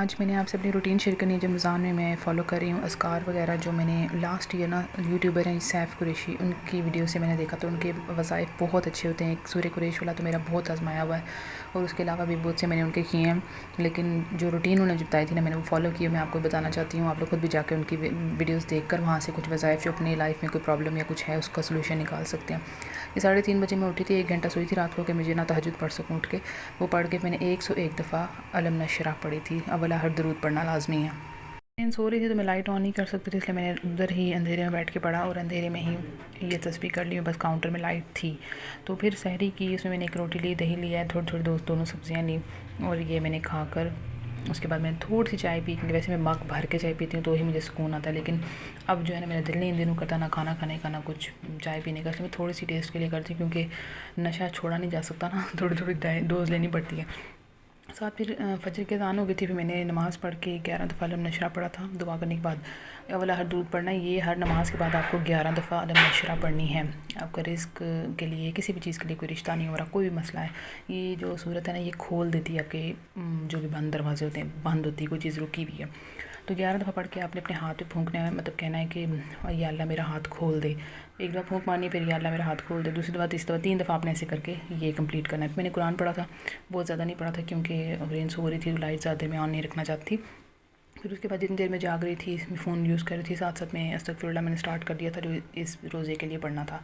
आज मैंने आपसे अपनी रूटीन शेयर करनी है जो रमज़ान में मैं फ़ॉलो कर रही हूँ। अस्कार वगैरह जो मैंने लास्ट ईयर ना यूट्यूबर हैं सैफ़ कुरैशी, उनकी वीडियो से मैंने देखा तो उनके वज़ाइफ बहुत अच्छे होते हैं। एक सूर्य कुरैश वाला तो मेरा बहुत आजमाया हुआ है और उसके अलावा भी बहुत से मैंने उनके किए हैं। लेकिन जो रूटीन उन्होंने बताई थी ना, मैंने वो फ़ॉलो की। मैं आपको बताना चाहती हूँ, आप लोग खुद भी जाकर उनकी वीडियोज़ देख कर वहाँ से कुछ वज़ाइफ जो अपनी लाइफ में कोई प्रॉब्लम या कुछ है उसका सोल्यूशन निकाल सकते हैं। ये 3:30 बजे मैं उठी थी, 1 घंटा सोई थी रात को कि मुझे ना तहज्जुद पढ़ सकूँ उठ के। वो पढ़ के मैंने 101 दफ़ा अलम नशरा पढ़ी थी। अवला हर दरूद पढ़ना लाजमी है। मैं सो रही थी तो मैं लाइट ऑन नहीं कर सकती थी, इसलिए मैंने उधर ही अंधेरे में बैठ के पढ़ा और अंधेरे में ही ये तस्बीह कर ली। बस काउंटर में लाइट थी तो फिर सहरी की, उसमें मैंने एक रोटी ली, दही लिया, थोड़ी थोड़ी दोनों सब्ज़ियाँ ली और ये मैंने खाकर उसके बाद मैंने थोड़ी सी चाय पी। क्योंकि वैसे मैं मग भर के चाय पीती हूँ तो ही मुझे सुकून आता है, लेकिन अब जो है ना मेरा दिल नहीं इन दिनों करता ना खाना खाने का ना कुछ चाय पीने का, इसलिए मैं थोड़ी सी टेस्ट के लिए करती हूँ क्योंकि नशा छोड़ा नहीं जा सकता ना, थोड़ी थोड़ी डोज लेनी पड़ती है। साथ फिर फजर की अज़ान हो गई थी, फिर मैंने नमाज़ पढ़ के 11 दफ़ा अलम नशरा पढ़ा था। दुआ करने के बाद अवला हर दूध पढ़ना, ये हर नमाज के बाद आपको 11 दफ़ा अलम नशरा पढ़नी है। आपका रिस्क के लिए, किसी भी चीज़ के लिए कोई रिश्ता नहीं हो रहा, कोई भी मसला है, ये जो सूरत है ना ये खोल देती है आपके जो भी बंद दरवाजे होते हैं, बंद होती है, कोई चीज़ रुकी हुई है तो 11 दफ़ा पढ़ के आपने अपने हाथ पे फूंकना है। मतलब कहना है कि या अल्लाह मेरा हाथ खोल दे। एक दफ़ा फूंक मारनी, फिर या अल्लाह मेरा हाथ खोल दे, दूसरी दफ़ा, तीसरी दफ़ा, 3 दफ़ा आपने ऐसे करके ये कंप्लीट करना है। मैंने कुरान पढ़ा था, बहुत ज़्यादा नहीं पढ़ा था क्योंकि रेंज हो रही थी, लाइट ज़्यादा मैं ऑन नहीं रखना चाहती। फिर उसके बाद जितनी देर में जाग रही थी, फ़ोन यूज़ कर रही थी, साथ साथ में अस्तगफिरुल्लाह मैंने स्टार्ट कर दिया था जो इस रोज़े के लिए पढ़ना था।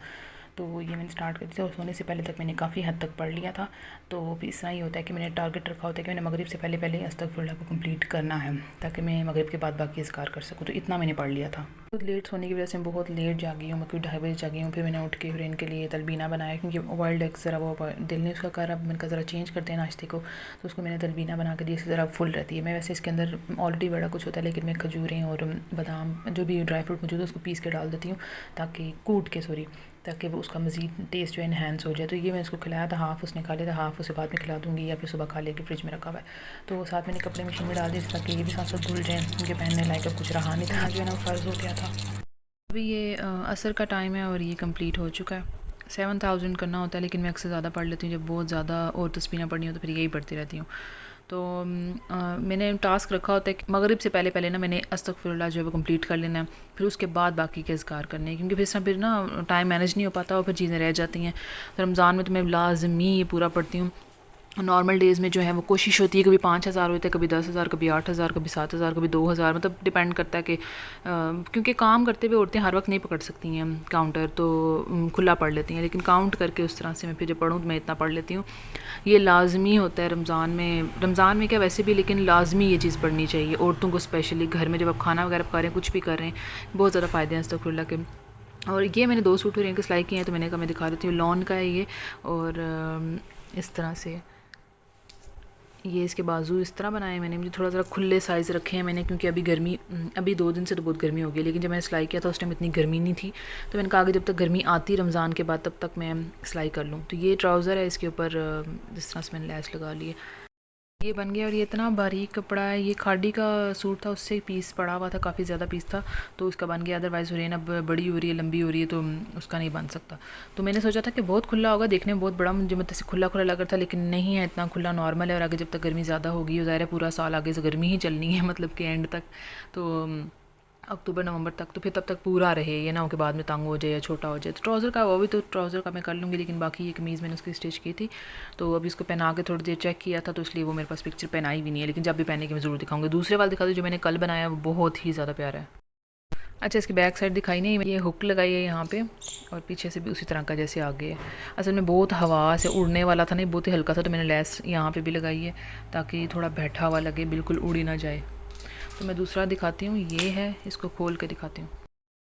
तो ये मैंने स्टार्ट कर दिया था और सोने से पहले तक मैंने काफ़ी हद तक पढ़ लिया था। तो फिर इस तरह ही होता है कि मैंने टारगेट रखा होता है कि मैंने मगरिब से पहले पहले अस्तगफिरुल्लाह को कंप्लीट करना है ताकि मैं मगरिब के बाद बाकी अज़कार कर सकूँ। तो इतना मैंने पढ़ लिया था। बहुत लेट सोने की वजह से मैं बहुत लेट जागी हूँ, मैं कोई 2:30 बजे जागी हूँ। फिर मैंने उठ के फिर इनके लिए तलबीना बनाया क्योंकि बॉइल्ड एग ज़रा वो दिल ने उसका कहा, अब मैंने कहा ज़रा चेंज करते हैं नाश्ते को, तो उसको मैंने तलबीना बना के दी, इससे ज़रा फुल रहती है। मैं वैसे इसके अंदर ऑलरेडी बड़ा कुछ होता है, लेकिन मैं खजूरें और बादाम जो भी ड्राई फ्रूट मौजूद है उसको पीस के डाल देती हूँ ताकि कूट के ताकि वो उसका मज़ीद टेस्ट जो इन्हेंस हो जाए। तो ये मैं इसको खिलाया था, हाफ़ उसने खा लिया था, हाफ़ उसे बाद में खिला दूँगी या फिर सुबह खा लेगी, फ्रिज में रखा हुआ है। तो साथ मैंने कपड़े मशीन में डाल दिए ताकि ये भी साथ साथ धुल जाएँ, उनके पहनने लायक अब कुछ रहा नहीं था, जो है ना फ़र्ज़ हो गया था। अभी ये असर का टाइम है और ये कंप्लीट हो चुका है। 7000 करना होता है, लेकिन मैं अक्सर ज़्यादा पढ़ लेती हूँ। जब बहुत ज़्यादा और तस्बीह पढ़नी हो तो फिर यही पढ़ती रहती हूँ। तो मैंने टास्क रखा होता है कि मगरिब से पहले पहले ना मैंने अस्तगफिरुल्लाह जो है वो कंप्लीट कर लेना है, फिर उसके बाद बाकी के अज़कार करने हैं क्योंकि फिर ना टाइम मैनेज नहीं हो पाता और फिर चीज़ें रह जाती हैं। तो रमज़ान में तो मैं लाजमी ये पूरा पढ़ती हूँ। नॉर्मल डेज़ में जो है वो कोशिश होती है कभी 5000 होते हैं, कभी 10,000, कभी 8,000, कभी 7,000, कभी 2,000, मतलब डिपेंड करता है कि क्योंकि काम करते हुए औरतें हर वक्त नहीं पकड़ सकती हैं काउंटर, तो खुला पढ़ लेती हैं, लेकिन काउंट करके उस तरह से मैं फिर जब पढ़ूँ तो मैं इतना पढ़ लेती हूँ। ये लाजमी होता है रमज़ान में क्या वैसे भी, लेकिन लाजमी ये चीज़ पढ़नी चाहिए औरतों को स्पेशली। घर में जब आप खाना वगैरह पका रहे हैं, कुछ भी कर रहे हैं, बहुत ज़्यादा फ़ायदे हैं अस्तगफिरुल्लाह के। और ये मैंने 2 सूट इनके सिलाई किए हैं तो मैंने कहा मैं दिखा देती हूँ। लॉन का है ये और इस तरह से ये इसके बाजू इस तरह बनाए मैंने। मुझे थोड़ा सा खुले साइज़ रखे हैं मैंने क्योंकि अभी 2 दिन से तो बहुत गर्मी हो गई, लेकिन जब मैंने सिलाई किया था उस टाइम इतनी गर्मी नहीं थी, तो मैंने कहा कि जब तक गर्मी आती रमज़ान के बाद तब तक मैं सिलाई कर लूँ। तो ये ट्राउज़र है, इसके ऊपर जिस तरह से मैंने लैस लगा ली है, ये बन गया। और ये इतना बारीक कपड़ा है, ये खाड़ी का सूट था, उससे पीस पड़ा हुआ था, काफ़ी ज़्यादा पीस था तो उसका बन गया। अदरवाइज़ हुरैन अब बड़ी हो रही है, लंबी हो रही है, तो उसका नहीं बन सकता। तो मैंने सोचा था कि बहुत खुला होगा, देखने में बहुत बड़ा मुझे मतलब से खुला खुला लग रहा था, लेकिन नहीं है इतना खुला, नॉर्मल है। और आगे जब तक गर्मी ज़्यादा होगी, ज़ाहिर है पूरा साल आगे से गर्मी ही चलनी है, मतलब कि एंड तक, तो अक्टूबर नवंबर तक, तो फिर तब तक पूरा रहे, ये ना हो कि बाद में तंग हो जाए या छोटा हो जाए। तो ट्राउज़र का वो भी, तो ट्राउज़र का मैं कर लूँगी, लेकिन बाकी ये कमीज़ मैंने उसकी स्टिच की थी तो अभी इसको पहना के थोड़ी देर चेक किया था, तो इसलिए वो मेरे पास पिक्चर पहनाई भी नहीं है, लेकिन जब भी पहने की मैं ज़रूर दिखाऊंगी। दूसरे वाले दिखा दो जो मैंने कल बनाया, वो बहुत ही ज़्यादा प्यारा है। अच्छा, इसकी बैक साइड दिखाई नहीं, ये हुक लगाई है यहाँ पे और पीछे से भी उसी तरह का जैसे आगे है। असल में बहुत हवा से उड़ने वाला था, नहीं बहुत ही हल्का था, तो मैंने लेस यहाँ पे भी लगाई है ताकि थोड़ा बैठा हुआ लगे, बिल्कुल उड़ी ना जाए। तो मैं दूसरा दिखाती हूँ, ये है, इसको खोल के दिखाती हूँ।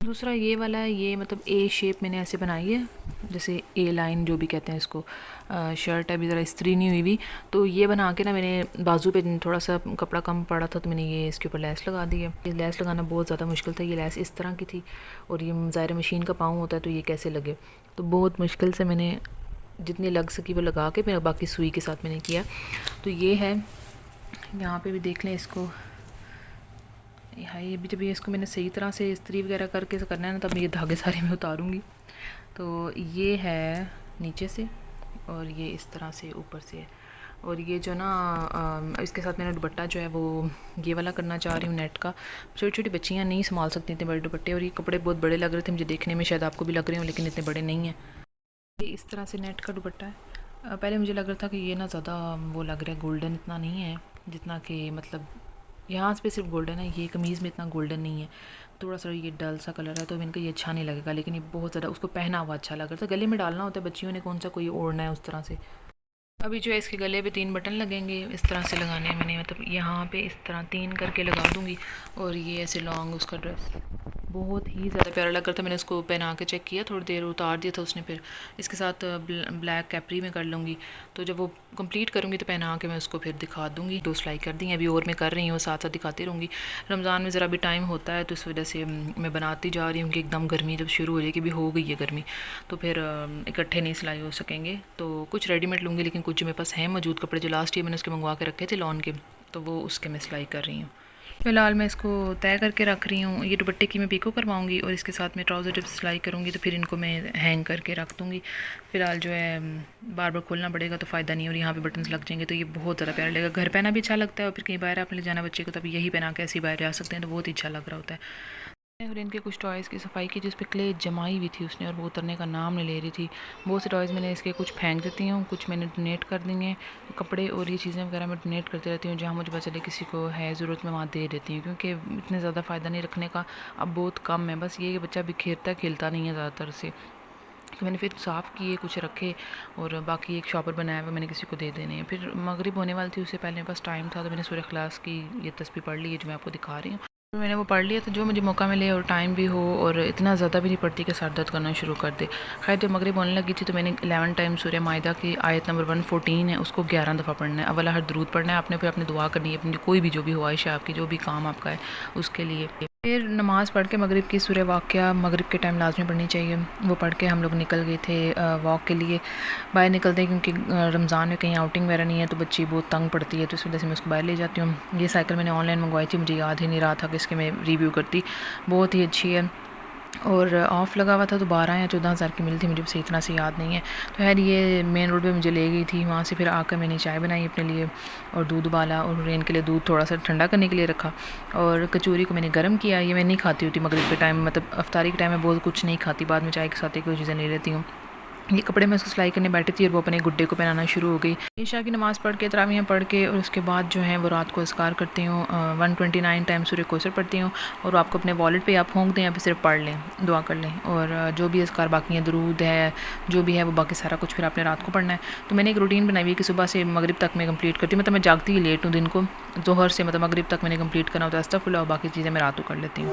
दूसरा ये वाला है, ये मतलब ए शेप मैंने ऐसे बनाई है, जैसे ए लाइन जो भी कहते हैं इसको। शर्ट अभी ज़रा इस्त्री नहीं हुई भी, तो ये बना के ना मैंने बाजू पे थोड़ा सा कपड़ा कम पड़ा था तो मैंने ये इसके ऊपर लैस लगा दी है। ये लैस लगाना बहुत ज़्यादा मुश्किल था, ये लैस इस तरह की थी और ये ज़ाहिर मशीन का पाँव होता है तो ये कैसे लगे, तो बहुत मुश्किल से मैंने जितनी लग सकी वो लगा के मेरा बाकी सुई के साथ मैंने किया। तो ये है, यहाँ पर भी देख लें इसको, हाँ ये भी जब ये इसको मैंने सही तरह से इस्त्री वगैरह करके करना है ना, तब ये धागे सारे मैं उतारूँगी। तो ये है नीचे से और ये इस तरह से ऊपर से है। और ये जो ना इसके साथ मैंने दुपट्टा जो है वो ये वाला करना चाह रही हूँ नेट का। छोटी छोटी बच्चियाँ नहीं संभाल सकती इतने बड़े दुपट्टे, और ये कपड़े बहुत बड़े लग रहे थे मुझे देखने में, शायद आपको भी लग रहे हो, लेकिन इतने बड़े नहीं हैं। ये इस तरह से नेट का दुपट्टा है। पहले मुझे लग रहा था कि ये ना ज़्यादा वो लग रहा है, गोल्डन इतना नहीं है जितना कि मतलब यहाँ पे सिर्फ गोल्डन है, ये कमीज़ में इतना गोल्डन नहीं है, थोड़ा सा ये डल सा कलर है, तो इनका ये अच्छा नहीं लगेगा। लेकिन ये बहुत ज़्यादा उसको पहना हुआ अच्छा लग रहा था, गले में डालना होता है बच्चियों ने, कौन सा कोई ओढ़ना है उस तरह से। अभी जो है इसके गले पे 3 बटन लगेंगे, इस तरह से लगाने हैं मैंने, मतलब यहाँ पे इस तरह 3 करके लगा दूँगी। और ये ऐसे लॉन्ग उसका ड्रेस बहुत ही ज़्यादा प्यारा लग रहा था, मैंने उसको पहना के चेक किया, थोड़ी देर उतार दिया था उसने। फिर इसके साथ ब्लैक कैपरी में कर लूँगी, तो जब वो कंप्लीट करूँगी तो पहना के मैं उसको फिर दिखा दूँगी। 2 सिलाई कर दी हैं अभी, और मैं कर रही हूँ, साथ साथ दिखाती रहूँगी। रमज़ान में ज़रा भी टाइम होता है तो इस वजह से मैं बनाती जा रही हूँ कि एकदम गर्मी जब शुरू हो जाएगी, भी हो गई है गर्मी, तो फिर इकट्ठे नहीं सिलाई हो सकेंगे। तो कुछ रेडीमेड लूँगी, लेकिन कुछ जो मेरे पास हैं मौजूद कपड़े जो लास्ट ईयर मैंने उसके मंगवा के रखे थे लॉन के, तो वो उसके मैं सिलाई कर रही हूँ। फ़िलहाल मैं इसको तय करके रख रही हूँ। ये दुपट्टे की मैं पीको करवाऊँगी और इसके साथ में ट्राउज़र जब सिलाई करूँगी तो फिर इनको मैं हैंग करके रख दूँगी। फ़िलहाल जो है बार बार खोलना पड़ेगा तो फ़ायदा नहीं, और यहाँ पे बटन्स लग जाएंगे तो ये बहुत ज़्यादा प्यारा लगेगा। घर पहना भी अच्छा लगता है, और फिर कहीं बाहर आपने ले जाना बच्चे को, तब यही पहना के ऐसे ही बाहर जा सकते हैं, तो बहुत ही अच्छा लग रहा होता है। और इनके कुछ टॉयज़ की सफाई की जिस पे क्ले जमाई हुई थी उसने, और वो उतरने का नाम नहीं ले रही थी। बहुत से टॉयज़ मैंने इसके कुछ फेंक देती हूँ, कुछ मैंने डोनेट कर दी हैं। कपड़े और ये चीज़ें वगैरह मैं डोनेट करती रहती हूँ, जहाँ मुझे पता चले किसी को है ज़रूरत, मैं वहाँ दे देती हूँ, क्योंकि इतने ज़्यादा फ़ायदा नहीं रखने का, अब बहुत कम है। बस ये कि बच्चा बिखेरता खेलता नहीं है ज़्यादातर से, तो मैंने फिर साफ़ किए, कुछ रखे, और बाकी एक शॉपर बनाया हुआ मैंने किसी को दे देने हैं। फिर मगरिब होने वाली थी, उससे पहले मेरे पास टाइम था, तो मैंने सूरह इखलास की ये तस्बीह पढ़ ली है जो मैं आपको दिखा रही हूँ। तो मैंने वो पढ़ लिया, तो जो मुझे मौका मिले और टाइम भी हो और इतना ज़्यादा भी नहीं पड़ती कि सर दर्द करना शुरू कर दे। खैर जब मगरिब होने लगी थी तो मैंने 11 टाइम सूरह माइदा की आयत नंबर 114 है उसको 11 दफ़ा पढ़ना है। अवला हर दरूद पढ़ना है आपने, फिर अपनी दुआ करनी है अपनी कोई भी जो भी ख्वाहिश है आपकी, जो भी काम आपका है उसके लिए। फिर नमाज़ पढ़ के मगरिब की सूरह वाक़िया मगरिब के टाइम लाजमी पढ़नी चाहिए, वो पढ़ के हम लोग निकल गए थे वॉक के लिए। बाहर निकलते हैं क्योंकि रमज़ान में कहीं आउटिंग वगैरह नहीं है तो बच्ची बहुत तंग पड़ती है, तो इस वजह से मैं उसको बाहर ले जाती हूँ। ये साइकिल मैंने ऑनलाइन मंगवाई थी, मुझे याद ही नहीं रहा था कि इसके मैं रिव्यू करती। बहुत ही अच्छी है, और ऑफ़ लगा हुआ था तो 12 या 14 हज़ार की मिली थी, मुझे सही इतना से याद नहीं है। तो खैर ये मेन रोड पे मुझे ले गई थी, वहाँ से फिर आकर मैंने चाय बनाई अपने लिए और दूध उबाला, और रेन के लिए दूध थोड़ा सा ठंडा करने के लिए रखा, और कचौरी को मैंने गर्म किया। ये मैं नहीं खाती होती मगरिब के टाइम, मतलब अफ्तारी के टाइम में बहुत कुछ नहीं खाती, बाद में चाय के साथ कोई चीज़ें ले लेती हूँ। ये कपड़े मैं उसको सिलाई करने बैठी थी और वो अपने गुड्डे को पहनाना शुरू हो गई। ईशा की नमाज़ पढ़ के तरावियाँ पढ़ के, और उसके बाद जो है वो रात को अस्कार करती हूँ। 129 टाइम सूर्य कोसर पढ़ती हूँ, और आपको अपने वॉलेट पे आप होंक दें या फिर सिर्फ पढ़ लें, दुआ कर लें, और जो भी अस्कार बाकी हैं, दरूद है जो भी है वो बाकी सारा कुछ फिर आपने रात को पढ़ना है। तो मैंने एक रूटीन बनाई हुई है कि सुबह से मगरिब तक मैं कंप्लीट करती हूँ, मतलब मैं जागती ही लेट हूँ दिन को, दोहर से मतलब मगरिब तक मैंने कंप्लीट करना होता है अस्तगफिरुल्लाह, और बाकी चीज़ें मैं रात को कर लेती हूँ।